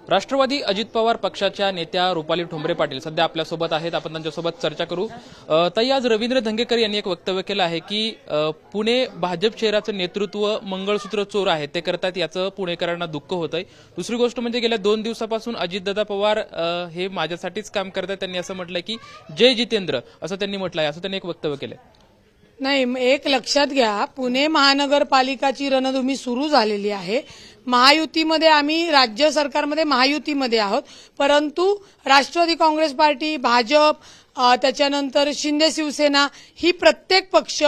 राष्ट्रवादी अजित पवार पक्षाच्या नेत्या रुपाली ठोंबरे पाटील सध्या आपल्यासोबत आहेत. आपण त्यांच्यासोबत चर्चा करू. ताई, आज रवींद्र धंगेकर यांनी एक वक्तव्य केलं आहे की पुणे भाजप शहराचं नेतृत्व मंगळसूत्र चोर आहे ते करतात, याचं पुणेकरांना दुःख होतंय. दुसरी गोष्ट म्हणजे गेल्या 2 दिवसापासून अजितदादा पवार हे माझ्यासाठीच काम करतात. त्यांनी असं म्हटलंय की जय जितेंद्र असं त्यांनी म्हटलंय, असं त्यांनी एक वक्तव्य केलंय. नाही, एक लक्षात घ्या, पुणे महानगरपालिकाची रणधुमी सुरू झालेली आहे. महायुतीमध्ये आम्ही राज्य सरकारमध्ये महायुतीमध्ये आहोत, परंतु राष्ट्रवादी काँग्रेस पार्टी, भाजप, त्याच्यानंतर शिंदे शिवसेना ही प्रत्येक पक्ष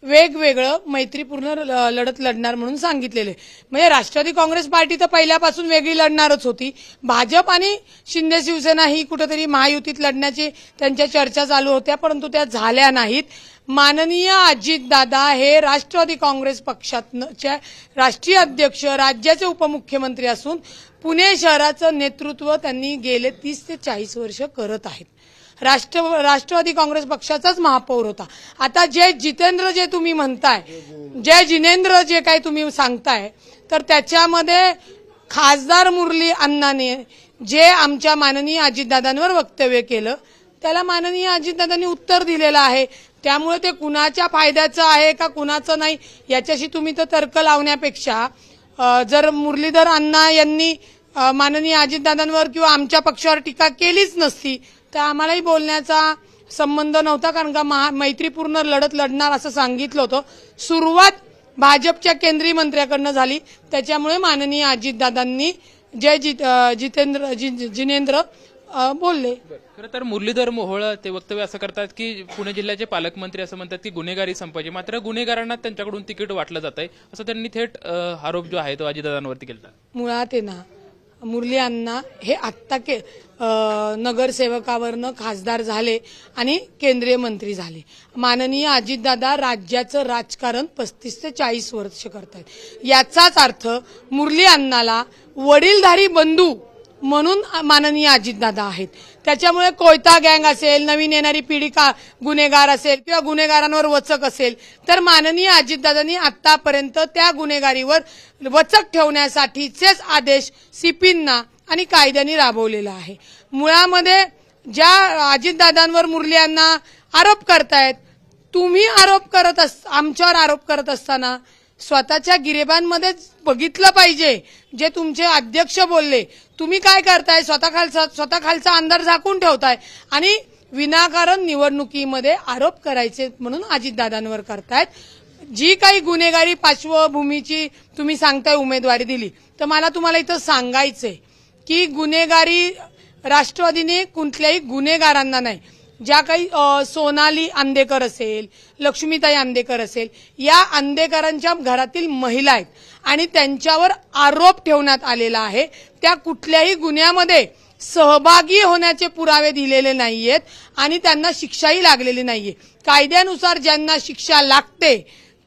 वेगवेगळं मैत्रीपूर्ण लढत लढणार म्हणून सांगितलेले. म्हणजे राष्ट्रवादी काँग्रेस पार्टी तर पहिल्यापासून वेगळी लढणारच होती. भाजप आणि शिंदे शिवसेना ही कुठेतरी महायुतीत लढण्याची त्यांच्या चर्चा चालू होत्या, परंतु त्या झाल्या नाहीत. माननीय अजितदादा हे राष्ट्रवादी काँग्रेस पक्षाचे राष्ट्रीय अध्यक्ष, राज्याचे उपमुख्यमंत्री असून पुणे शहराचं नेतृत्व त्यांनी गेले 30 ते 40 वर्ष करत आहेत. राष्ट्रवादी काँग्रेस पक्षाचाच महापौर होता. आता जय जितेंद्र जे तुम्ही म्हणताय, जय जिनेंद्र जे काही तुम्ही सांगताय, तर त्याच्यामध्ये खासदार मुरली अण्णाने जे आमच्या माननीय अजितदादांवर वक्तव्य केलं त्याला माननीय अजितदादांनी उत्तर दिलेलं आहे. त्यामुळे ते कुणाच्या फायद्याचं आहे का कुणाचं नाही याच्याशी तुम्ही तर तर्क लावण्यापेक्षा जर मुरलीधर अण्णा यांनी माननीय अजितदादांवर किंवा आमच्या पक्षावर टीका केलीच नसती तर आम्हालाही बोलण्याचा संबंध नव्हता, कारण का मैत्रीपूर्ण लढत लढणार असं सांगितलं होतं. सुरुवात भाजपच्या केंद्रीय मंत्र्याकडनं झाली, त्याच्यामुळे माननीय अजितदादांनी जय जिनेंद्र बोलले. खरं तर मुरलीधर मोहोळ ते वक्तव्य असं करतात की पुणे जिल्ह्याचे पालकमंत्री असं म्हणतात की गुन्हेगारी संपायची, मात्र गुन्हेगारांना त्यांच्याकडून तिकीट वाटलं जात आहे असं त्यांनी थेट आरोप जो आहे तो अजितदादांवरती केला. मुळात आहे ना, मुरली अण्णा हे आत्ता नगरसेवकावरनं खासदार झाले आणि केंद्रीय मंत्री झाले. माननीय अजितदादा राज्याचं राजकारण 35 ते 40 वर्ष करतायत. याचाच अर्थ मुरली अण्णाला वडीलधारी बंधू म्हणून माननीय अजितदादा आहेत. त्याच्यामुळे कोयता गँग असेल, नवीन येणारी पिढी गुन्हेगार असेल किंवा गुन्हेगारांवर वचक असेल तर माननीय अजितदादांनी आतापर्यंत त्या गुन्हेगारीवर वचक ठेवण्यासाठीचेच आदेश सीपींना आणि कायद्याने राबवलेला आहे. मुळामध्ये ज्या अजितदादांवर मुरली अण्णा आरोप करतायत, तुम्ही आमच्यावर आरोप करत असताना स्वतःच्या गिरेबांमध्येच बघितलं पाहिजे. जे तुमचे अध्यक्ष बोलले, तुम्ही काय करताय, स्वतः खालचा अंधार झाकून ठेवताय आणि विनाकारण निवडणुकीमध्ये आरोप करायचे म्हणून अजितदादांवर करतायत. जी काही गुन्हेगारी पार्श्वभूमीची तुम्ही सांगताय उमेदवारी दिली, तर मला तुम्हाला इथं सांगायचंय की गुन्हेगारी राष्ट्रवादीने कुठल्याही गुन्हेगारांना नाही, ज्या काही सोनाली आंदेकर असेल, लक्ष्मीताई आंदेकर असेल, या आंदेकरांच्या घरातील महिला आहेत आणि त्यांच्यावर आरोप ठेवण्यात आलेला आहे. त्या कुठल्याही गुन्ह्यामध्ये सहभागी होण्याचे पुरावे दिलेले नाहीयेत आणि त्यांना शिक्षाही लागलेली नाहीये. कायद्यानुसार ज्यांना शिक्षा लागते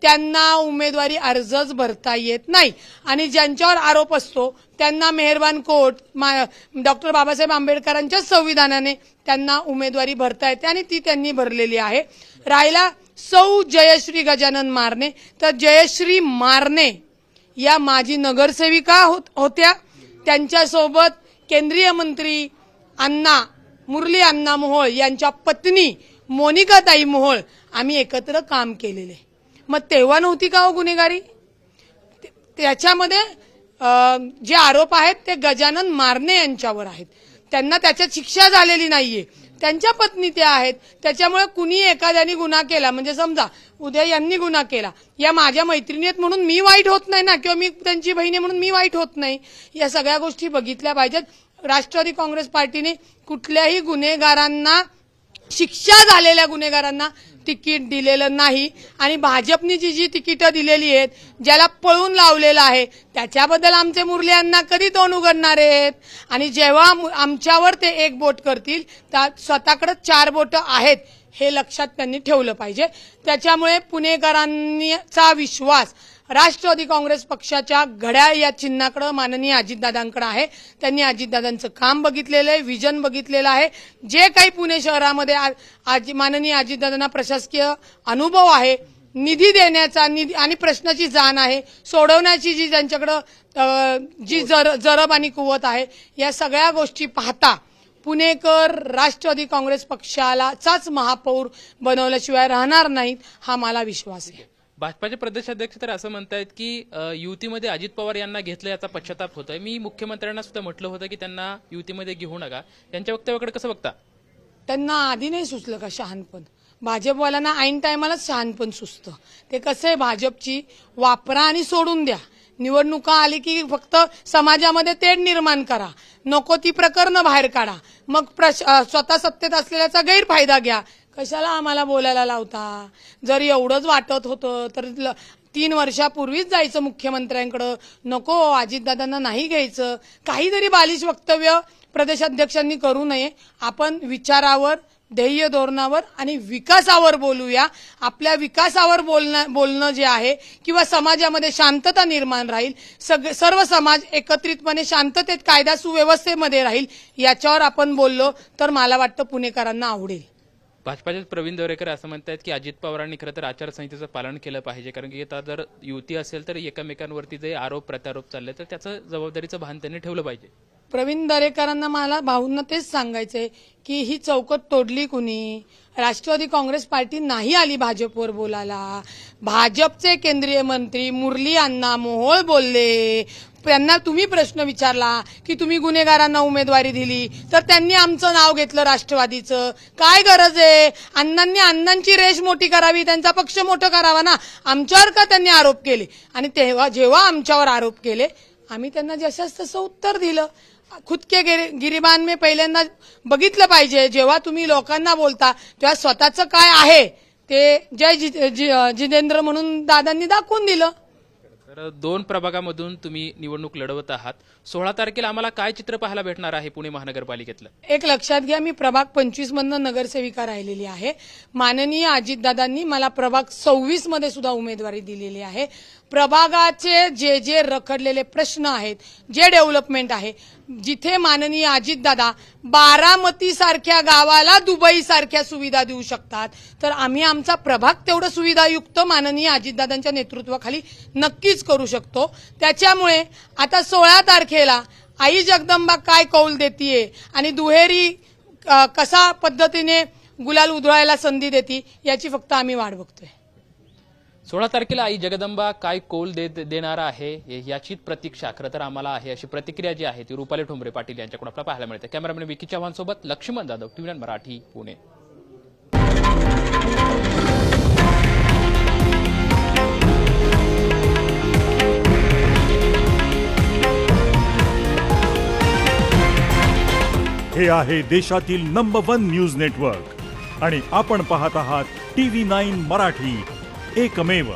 त्यांना उमेदवारी अर्जच भरता येत नाही आणि ज्यांच्यावर आरोप असतो त्यांना मेहरबान कोर्ट, डॉक्टर बाबासाहेब आंबेडकरांच्या संविधानाने त्यांना उमेदवारी भरता येते आणि ती त्यांनी भरलेली आहे. राहिला सौ जयश्री गजानन मारणे, तर जयश्री मारणे या माजी नगरसेविका होत्या. त्यांच्यासोबत केंद्रीय मंत्री मुरली अण्णा मोहोळ यांच्या पत्नी मोनिकाताई मोहोळ आम्ही एकत्र काम केलेले. मग तेव्हा नव्हती का हो गुन्हेगारी? त्याच्यामध्ये जे आरोप आहेत ते गजानन मारणे यांच्यावर आहेत. त्यांना त्याच्यात शिक्षा झालेली नाहीये, त्यांच्या पत्नी त्या आहेत. त्याच्यामुळे कुणी एखाद्याने गुन्हा केला म्हणजे समजा उद्या यांनी गुन्हा केला, या माझ्या मैत्रिणी आहेत म्हणून मी वाईट होत नाही ना, किंवा मी त्यांची बहिणी म्हणून मी वाईट होत नाही. या सगळ्या गोष्टी बघितल्या पाहिजेत. राष्ट्रवादी काँग्रेस पार्टीने कुठल्याही गुन्हेगारांना, शिक्षा झालेल्या गुन्हेगारांना तिकीट दिलेलं नाही आणि भाजपने जी तिकीटं दिलेली आहेत, ज्याला पळून लावलेलं आहे, त्याच्याबद्दल आमचे मुरली अण्णा कधी तोंड उघडणार आहेत? आणि जेव्हा आमच्यावर ते एक बोट करतील त्या स्वतःकडे 4 बोट आहेत हे लक्षात त्यांनी ठेवलं पाहिजे. त्याच्यामुळे पुणेकरांचा विश्वास राष्ट्रवादी काँग्रेस पक्षाच्या घड्याळ या चिन्हाकडे माननीय अजितदादांकडे आहे. त्यांनी अजितदादांचं काम बघितलेलं आहे, विजन बघितलेलं आहे. जे काही पुणे शहरामध्ये माननीय अजितदादांना प्रशासकीय अनुभव आहे, निधी देण्याचा निधी आणि प्रश्नाची जाण आहे, सोडवण्याची जी त्यांच्याकडं जी जरब आणि कुवत आहे, या सगळ्या गोष्टी पाहता पुणेकर राष्ट्रवादी काँग्रेस पक्षालाचाच महापौर बनवल्याशिवाय राहणार नाहीत, हा मला विश्वास आहे. भाजपाचे प्रदेशाध्यक्ष तर असं म्हणतायत की युतीमध्ये अजित पवार यांना घेतलं याचा पश्चाताप होतोय. मी मुख्यमंत्र्यांना सुद्धा म्हटलं होतं की त्यांना युतीमध्ये घेऊ नका. त्यांच्या वक्तव्याकडे कसं बघता? त्यांना आधी नाही सुचलं का शहाणपण? भाजपवाल्यांना ऐन टायमालाच शहाणपण सुचतं. ते कसं आहे, भाजपची वापरा आणि सोडून द्या. निवडणुका आली की फक्त समाजामध्ये तेढ निर्माण करा, नको ती प्रकरणं बाहेर काढा, मग स्वतः सत्तेत असलेल्याचा गैरफायदा घ्या. कशाला आम्हाला बोलायला लावता? जर एवढंच वाटत होतं तर 3 वर्षापूर्वीच जायचं मुख्यमंत्र्यांकडं. नको, अजितदादांना नाही घ्यायचं. काहीतरी बालिश वक्तव्य प्रदेशाध्यक्षांनी करू नये. आपण विचारावर, ध्येय धोरणावर आणि विकासावर बोलूया. आपल्या विकासावर बोलणं जे आहे किंवा समाजामध्ये शांतता निर्माण राहील, सर्व समाज एकत्रितपणे शांततेत, कायदा सुव्यवस्थेमध्ये राहील, याच्यावर आपण बोललो तर मला वाटतं पुणेकरांना आवडेल. भाजपाचे प्रवीण दरेकर असं म्हणतात की अजित पवारांनी खरं तर आचारसंहितेचं पालन केलं पाहिजे, कारण की आता जर युती असेल तर एकमेकांवरती जे आरोप प्रत्यारोप चालले तर त्याचं जबाबदारीचं भान त्यांनी ठेवलं पाहिजे. प्रवीण दरेकरांना मला भाऊंना तेच सांगायचंय की ही चौकट तोडली कुणी? राष्ट्रवादी काँग्रेस पार्टी नाही आली भाजपवर बोलायला. भाजपचे केंद्रीय मंत्री मुरली अण्णा मोहोळ बोलले. त्यांना तुम्ही प्रश्न विचारला की तुम्ही गुन्हेगारांना उमेदवारी दिली, तर त्यांनी आमचं नाव घेतलं राष्ट्रवादीचं. काय गरज आहे? अण्णांनी अण्णांची रेश मोठी करावी, त्यांचा पक्ष मोठा करावा ना. आमच्यावर का त्यांनी आरोप केले? आणि तेव्हा जेव्हा आमच्यावर आरोप केले आम्ही त्यांना जशाच तसं उत्तर दिलं. खुद के गिरिबान में पहिल्यांदा बघितलं पाहिजे. जेव्हा तुम्ही लोकांना बोलता तेव्हा स्वतःचं काय आहे ते जितेंद्र म्हणून दादांनी दाखवून दिलं. तर 2 प्रभागामधून तुम्ही निवडणूक लढवत आहात. 16 तारखेला आम्हाला काय चित्र पाहायला भेटणार आहे पुणे महानगरपालिकेतलं? एक लक्षात घ्या, मी प्रभाग 25 मधनं नगरसेविका राहिलेली आहे. माननीय अजितदादांनी मला प्रभाग 26 मध्ये सुद्धा उमेदवारी दिलेली आहे. प्रभागाचे जे रखडलेले प्रश्न आहेत, जे डेव्हलपमेंट आहे, जिथे माननीय अजितदादा बारामती सारख्या गावाला दुबई सारख्या सुविधा देऊ शकतात, तर आम्ही आमचा प्रभाग तेवढं सुविधायुक्त माननीय अजितदादांच्या नेतृत्वाखाली नक्कीच करू शकतो. त्याच्यामुळे आता 16 तारखेला आई जगदंबा काय कौल देतीये आणि दुहेरी कसा पद्धतीने गुलाल उधळायला संधी देती, याची फक्त आम्ही वाट बघतोय. 16 तारखेला आई जगदंबा काय कौल देणार आहे याची प्रतीक्षा खरं तर आम्हाला आहे, अशी प्रतिक्रिया जी आहे ती रुपाली ठोंबरे पाटील यांच्याकडून आपल्याला पाहायला मिळते. कॅमेरामॅन विकी चव्हाण सोबत लक्ष्मण जाधव, टीव्ही 9 मराठी, पुणे. हे आहे देशातील नंबर 1 न्यूज नेटवर्क आणि आपण पाहत आहात टीव्ही 9 मराठी, एकमेव.